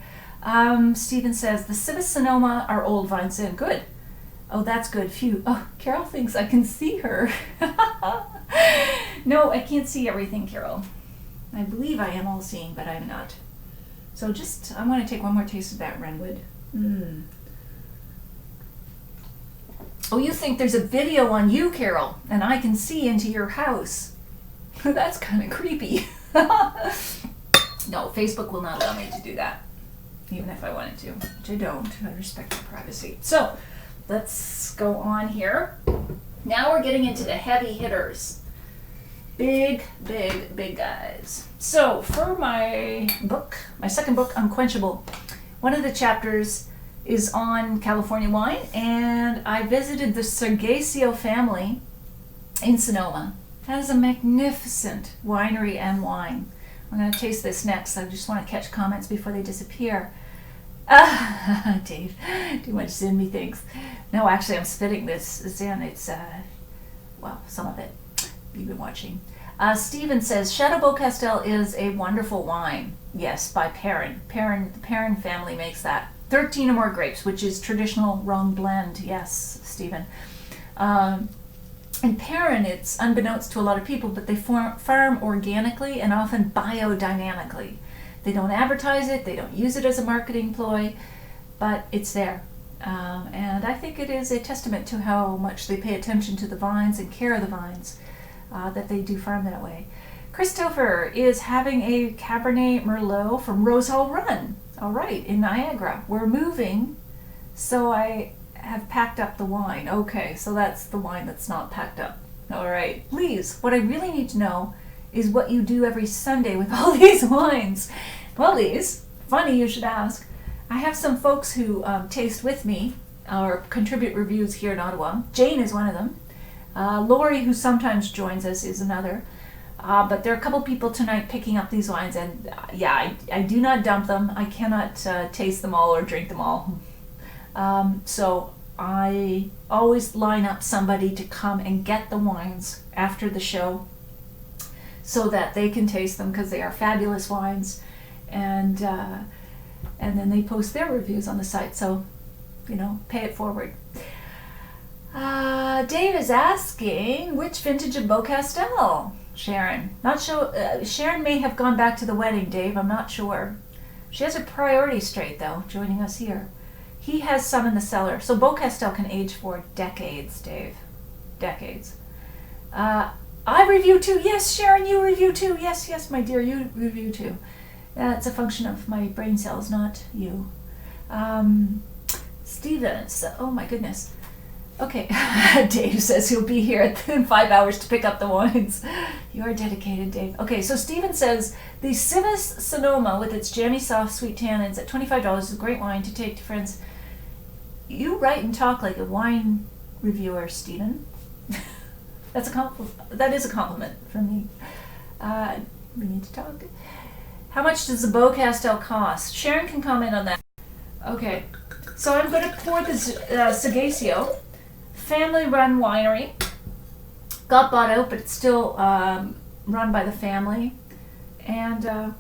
Stephen says, the Civus Sonoma are old vines in. Good. Oh, that's good. Phew. Oh, Carol thinks I can see her. No, I can't see everything, Carol. I believe I am all seeing, but I'm not. So I want to take one more taste of that Renwood. Oh, you think there's a video on you, Carol, and I can see into your house. That's kind of creepy. No, Facebook will not allow me to do that, even if I wanted to, which I don't. I respect my privacy. So let's go on here. Now we're getting into the heavy hitters. Big, big, big guys. So for my second book, Unquenchable, one of the chapters is on California wine, and I visited the Sergesio family in Sonoma. That is a magnificent winery and wine. I'm going to taste this next. I just want to catch comments before they disappear. Dave, too much Zin, methinks. No, actually, I'm spitting this Zin. It's, some of it. You've been watching. Stephen says, Chateau Beaucastel is a wonderful wine. Yes, by Perrin. The Perrin family makes that. 13 or more grapes, which is traditional Rhone blend. Yes, Stephen. And Perrin, it's unbeknownst to a lot of people, but they farm organically and often biodynamically. They don't advertise it, they don't use it as a marketing ploy, but it's there. And I think it is a testament to how much they pay attention to the vines and care of the vines, that they do farm that way. Christopher is having a Cabernet Merlot from Rose Hall Run. All right, in Niagara. We're moving, so I have packed up the wine. Okay, so that's the wine that's not packed up. All right, please, what I really need to know is what you do every Sunday with all these wines. Well, funny you should ask. I have some folks who taste with me or contribute reviews here in Ottawa. Jane is one of them. Lori, who sometimes joins us, is another. But there are a couple people tonight picking up these wines, and I do not dump them. I cannot taste them all or drink them all. So I always line up somebody to come and get the wines after the show so that they can taste them, because they are fabulous wines, and then they post their reviews on the site. So, pay it forward. Dave is asking, which vintage of Beaucastel? Sharon. Not sure. Sharon may have gone back to the wedding, Dave. I'm not sure. She has her priority straight, though, joining us here. He has some in the cellar. So Beaucastel can age for decades, Dave. Decades. I review too. Yes, Sharon, you review too. Yes, my dear, you review too. That's a function of my brain cells, not you. Steven, oh my goodness. Okay, Dave says he'll be here in 5 hours to pick up the wines. You are dedicated, Dave. Okay, so Steven says, the Civis Sonoma with its jammy, soft, sweet tannins at $25 is a great wine to take to friends. You write and talk like a wine reviewer, Steven. That is a compliment from me. We need to talk. How much does the Beau Castel cost? Sharon can comment on that. Okay, so I'm going to pour the Sagacio, family-run winery. Got bought out, but it's still run by the family. And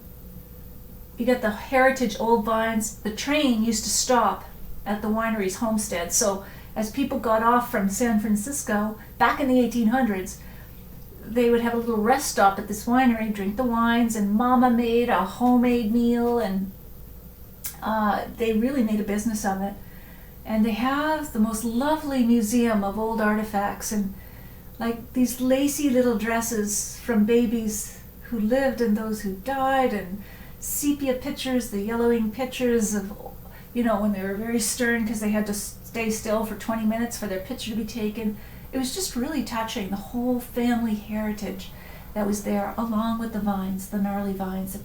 you get the heritage old vines. The train used to stop at the winery's homestead. So as people got off from San Francisco back in the 1800s, they would have a little rest stop at this winery, drink the wines, and Mama made a homemade meal, and they really made a business of it. And they have the most lovely museum of old artifacts, and like these lacy little dresses from babies who lived and those who died, and sepia pictures, the yellowing pictures of, you know, when they were very stern because they had to stay still for 20 minutes for their picture to be taken. It was just really touching, the whole family heritage that was there, along with the vines, the gnarly vines,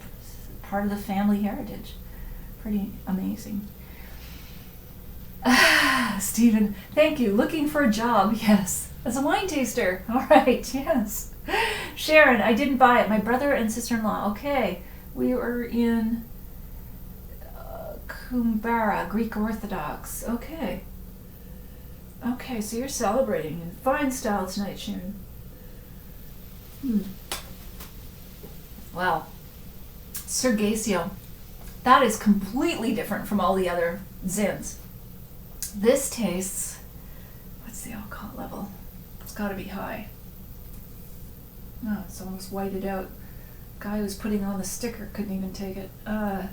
part of the family heritage. Pretty amazing. Stephen, thank you. Looking for a job, yes. As a wine taster. All right, yes. Sharon, I didn't buy it. My brother and sister-in-law. Okay. We were in Kumbara, Greek Orthodox. Okay. Okay, so you're celebrating in fine style tonight, Sharon. Wow. Sergasio. That is completely different from all the other Zins. This tastes, what's the alcohol level? It's got to be high. No, it's almost whited out. Guy who's putting on the sticker couldn't even take it. I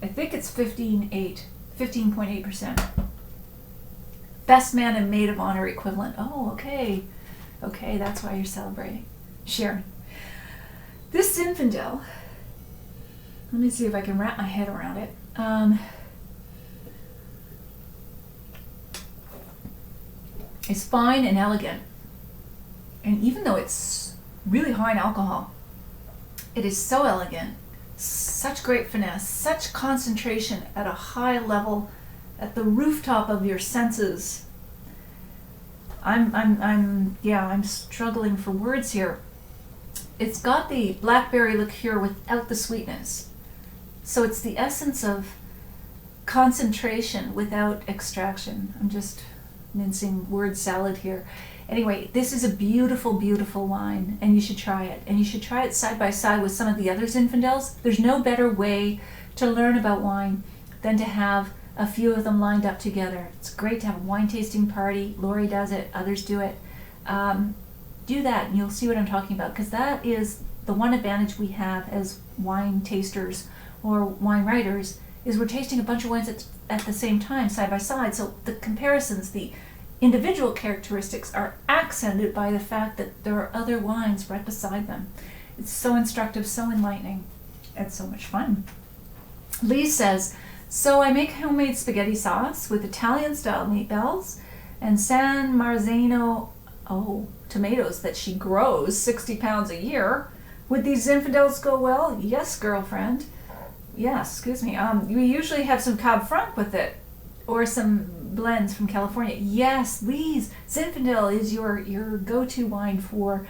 think it's 15.8%. Best man and maid of honor equivalent. Oh, okay. Okay, that's why you're celebrating. Sharon. This Zinfandel, let me see if I can wrap my head around it. It's fine and elegant. And even though it's really high in alcohol, it is so elegant, such great finesse, such concentration at a high level, at the rooftop of your senses. I'm struggling for words here. It's got the blackberry liqueur without the sweetness. So it's the essence of concentration without extraction. I'm just mincing word salad here. Anyway, this is a beautiful, beautiful wine, and you should try it. And you should try it side by side with some of the other Zinfandels. There's no better way to learn about wine than to have a few of them lined up together. It's great to have a wine tasting party. Lori does it, others do it. Do that and you'll see what I'm talking about, because that is the one advantage we have as wine tasters or wine writers, is we're tasting a bunch of wines at the same time, side by side. So the comparisons, the individual characteristics are accented by the fact that there are other wines right beside them. It's so instructive, so enlightening. It's so much fun. Lee says, so I make homemade spaghetti sauce with Italian-style meatballs and San Marzano tomatoes that she grows 60 pounds a year. Would these Zinfandels go well? Yes, girlfriend. Yes, excuse me. We usually have some Cab Franc with it, or some blends from California. Yes, Lee's Zinfandel is your go-to wine for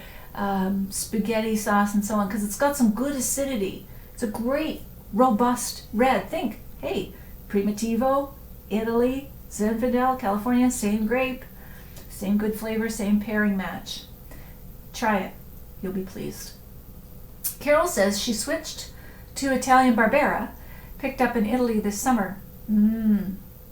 spaghetti sauce and so on, because it's got some good acidity. It's a great, robust red. Think, hey, Primitivo, Italy, Zinfandel, California, same grape, same good flavor, same pairing match. Try it. You'll be pleased. Carol says she switched to Italian Barbera, picked up in Italy this summer.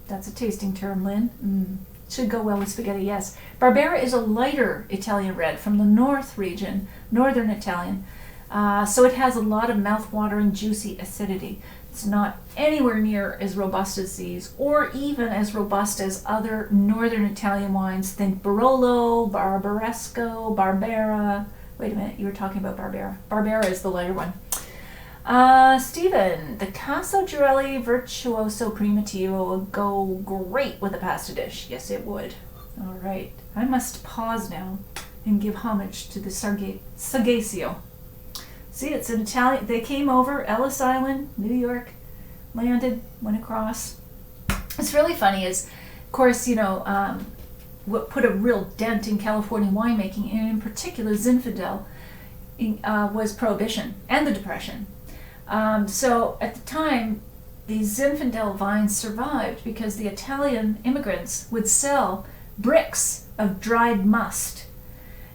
That's a tasting term, Lynn. Should go well with spaghetti, yes. Barbera is a lighter Italian red from the north region, northern Italian. So it has a lot of mouth-watering, juicy acidity. It's not anywhere near as robust as these, or even as robust as other northern Italian wines. Think Barolo, Barbaresco, Barbera. Wait a minute, you were talking about Barbera. Barbera is the lighter one. Stephen, the Casso Girelli Virtuoso Primitivo would go great with a pasta dish. Yes, it would. All right. I must pause now and give homage to the Sargassio. See, it's an Italian. They came over Ellis Island, New York, landed, went across. It's really funny is, of course, what put a real dent in California winemaking, and in particular Zinfandel, was Prohibition and the Depression. So at the time, these Zinfandel vines survived because the Italian immigrants would sell bricks of dried must,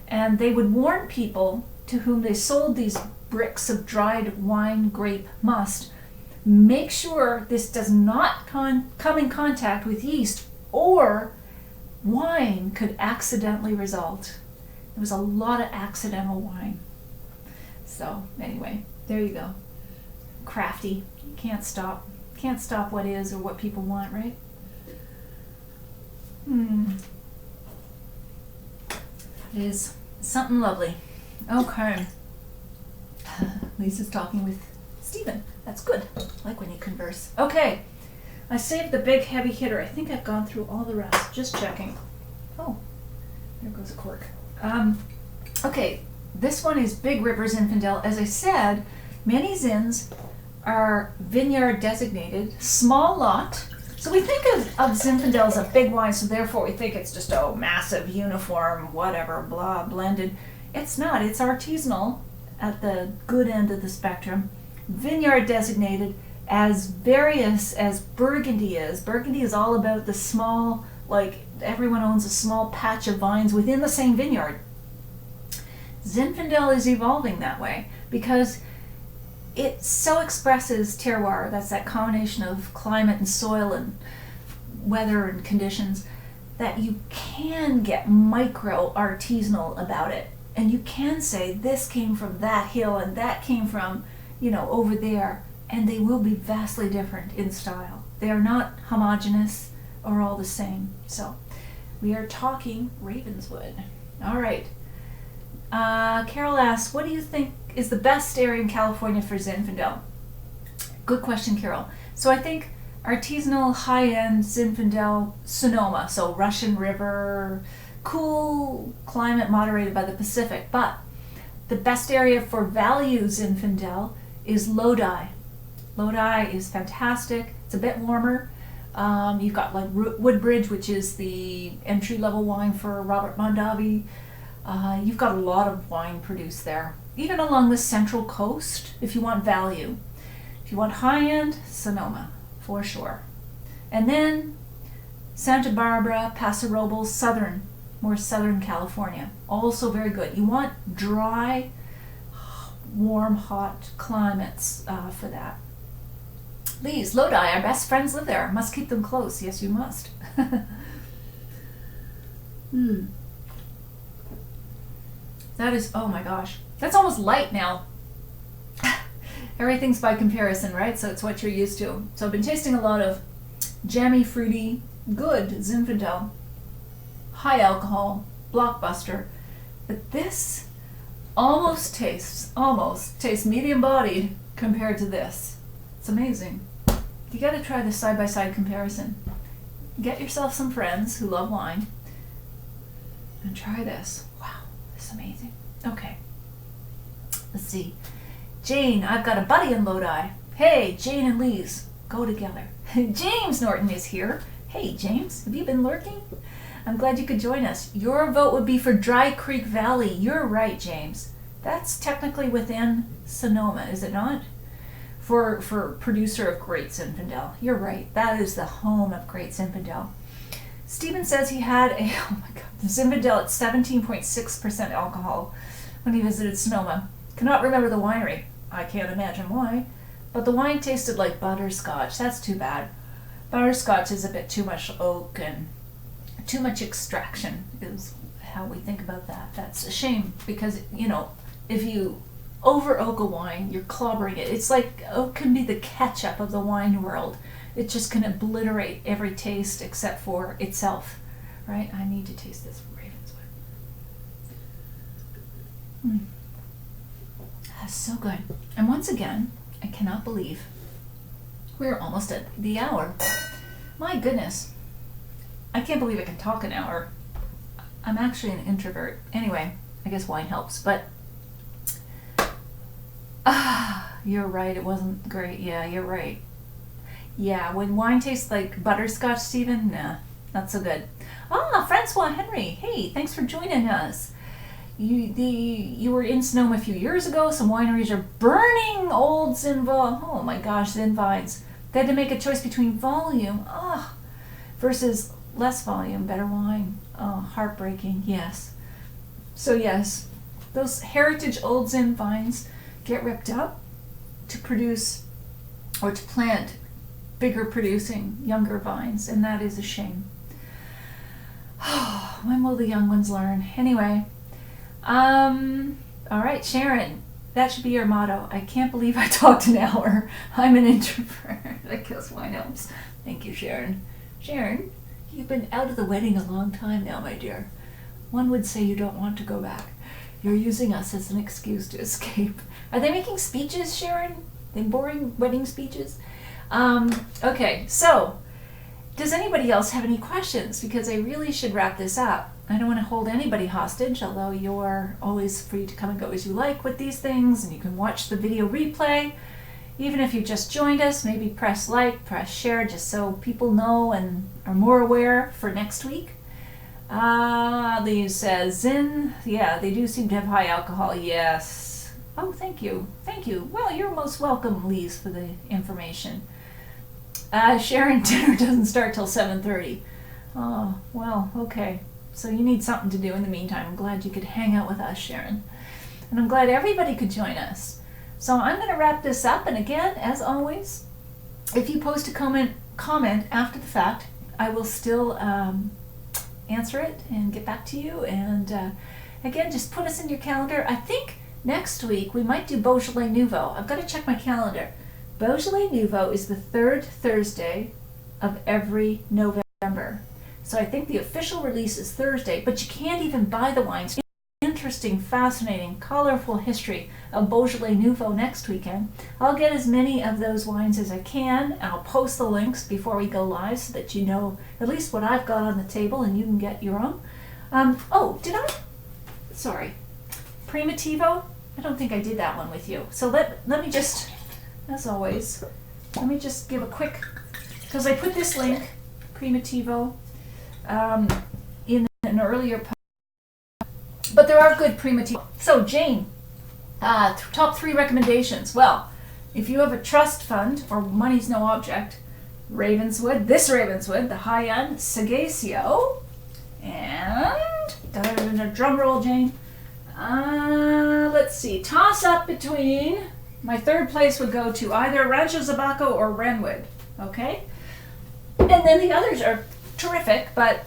and they would warn people to whom they sold these bricks of dried wine grape must, make sure this does not come in contact with yeast, or wine could accidentally result. There was a lot of accidental wine. So anyway, there you go. Crafty. You can't stop what is or what people want, right? It is something lovely. Okay. Lisa's talking with Stephen. That's good. I like when you converse. Okay. I saved the big heavy hitter. I think I've gone through all the rest. Just checking. Oh, there goes a cork. Okay. This one is Big River Zinfandel. As I said, many Zins are vineyard designated, small lot. So we think of Zinfandel as a big wine, so therefore we think it's just a massive, uniform, whatever, blah, blended. It's not. It's artisanal at the good end of the spectrum. Vineyard designated, as various as Burgundy is. Burgundy is all about the small, like everyone owns a small patch of vines within the same vineyard. Zinfandel is evolving that way because it so expresses terroir, that's that combination of climate and soil and weather and conditions, that you can get micro artisanal about it. And you can say this came from that hill and that came from, over there, and they will be vastly different in style. They are not homogeneous or all the same. So we are talking Ravenswood. All right. Carol asks, what do you think is the best area in California for Zinfandel? Good question, Carol. So I think artisanal, high-end Zinfandel, Sonoma, so Russian River, cool climate moderated by the Pacific. But the best area for value Zinfandel is Lodi. Lodi is fantastic. It's a bit warmer. You've got like Woodbridge, which is the entry-level wine for Robert Mondavi. You've got a lot of wine produced there. Even along the central coast, if you want value. If you want high-end, Sonoma, for sure. And then Santa Barbara, Paso Robles, more southern California. Also very good. You want dry, warm, hot climates for that. Please, Lodi, our best friends live there. Must keep them close. Yes, you must. That is, oh my gosh. That's almost light now. Everything's by comparison, right? So it's what you're used to. So I've been tasting a lot of jammy, fruity, good Zinfandel. High alcohol, blockbuster. But this almost tastes medium bodied compared to this. It's amazing. You gotta try the side-by-side comparison. Get yourself some friends who love wine and try this. Wow, this is amazing. Okay. Let's see. Jane, I've got a buddy in Lodi. Hey, Jane and Lise, go together. James Norton is here. Hey, James, have you been lurking? I'm glad you could join us. Your vote would be for Dry Creek Valley. You're right, James. That's technically within Sonoma, is it not? For producer of great Zinfandel. You're right. That is the home of great Zinfandel. Stephen says he had Zinfandel at 17.6% alcohol when he visited Sonoma. Cannot remember the winery. I can't imagine why. But the wine tasted like butterscotch. That's too bad. Butterscotch is a bit too much oak and too much extraction is how we think about that. That's a shame because, if you over oak a wine, you're clobbering it. It's like oak can be the ketchup of the wine world. It just can obliterate every taste except for itself, right? I need to taste this Ravenswood. That's so good. And once again, I cannot believe we're almost at the hour. My goodness. I can't believe I can talk an hour. I'm actually an introvert. Anyway, I guess wine helps, but you're right, it wasn't great. Yeah, you're right. Yeah, when wine tastes like butterscotch, Stephen, nah, not so good. Francois Henry, hey, thanks for joining us. You were in Sonoma a few years ago. Some wineries are burning old Zin vines. They had to make a choice between volume, versus less volume, better wine. Oh, heartbreaking, yes. So yes, those heritage old Zin vines get ripped up to produce or to plant bigger producing younger vines, and that is a shame. When will the young ones learn? Anyway, all right, Sharon, that should be your motto. I can't believe I talked an hour. I'm an introvert. I guess wine helps. Thank you, Sharon. Sharon, you've been out of the wedding a long time now, my dear. One would say you don't want to go back. You're using us as an excuse to escape. Are they making speeches, Sharon? They boring wedding speeches? Okay, so does anybody else have any questions? Because I really should wrap this up. I don't want to hold anybody hostage, although you're always free to come and go as you like with these things, and you can watch the video replay. Even if you just joined us, maybe press like, press share, just so people know and are more aware for next week. These says Zin, yeah, they do seem to have high alcohol, yes. Oh, thank you, thank you. Well, you're most welcome, Lise, for the information. Sharon, dinner doesn't start till 7:30. Oh, well, okay. So you need something to do in the meantime. I'm glad you could hang out with us, Sharon. And I'm glad everybody could join us. So I'm going to wrap this up. And again, as always, if you post a comment after the fact, I will still answer it and get back to you. And again, just put us in your calendar. I think next week we might do Beaujolais Nouveau. I've got to check my calendar. Beaujolais Nouveau is the third Thursday of every November. So I think the official release is Thursday, but you can't even buy the wines. Interesting, fascinating, colorful history of Beaujolais Nouveau next weekend. I'll get as many of those wines as I can. I'll post the links before we go live so that you know at least what I've got on the table and you can get your own. Sorry. Primitivo? I don't think I did that one with you. So let me just, as always, let me just give a quick, because I put this link, Primitivo, in an earlier post. But there are good Primitivo. So Jane, top 3 recommendations. Well, if you have a trust fund or money's no object, Ravenswood, the high-end Sagacio, and drum roll, Jane. Let's see, toss up between, my third place would go to either Rancho Zabaco or Renwood, okay? And then the others are terrific, but,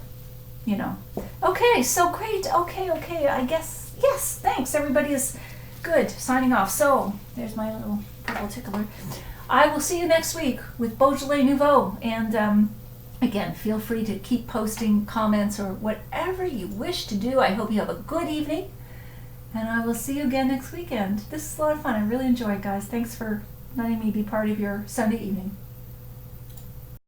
you know. Okay, so great, okay, I guess, yes, thanks, everybody is good, signing off. So, there's my little purple tickler. I will see you next week with Beaujolais Nouveau, and again, feel free to keep posting comments or whatever you wish to do. I hope you have a good evening, and I will see you again next weekend. This is a lot of fun. I really enjoy it, guys. Thanks for letting me be part of your Sunday evening.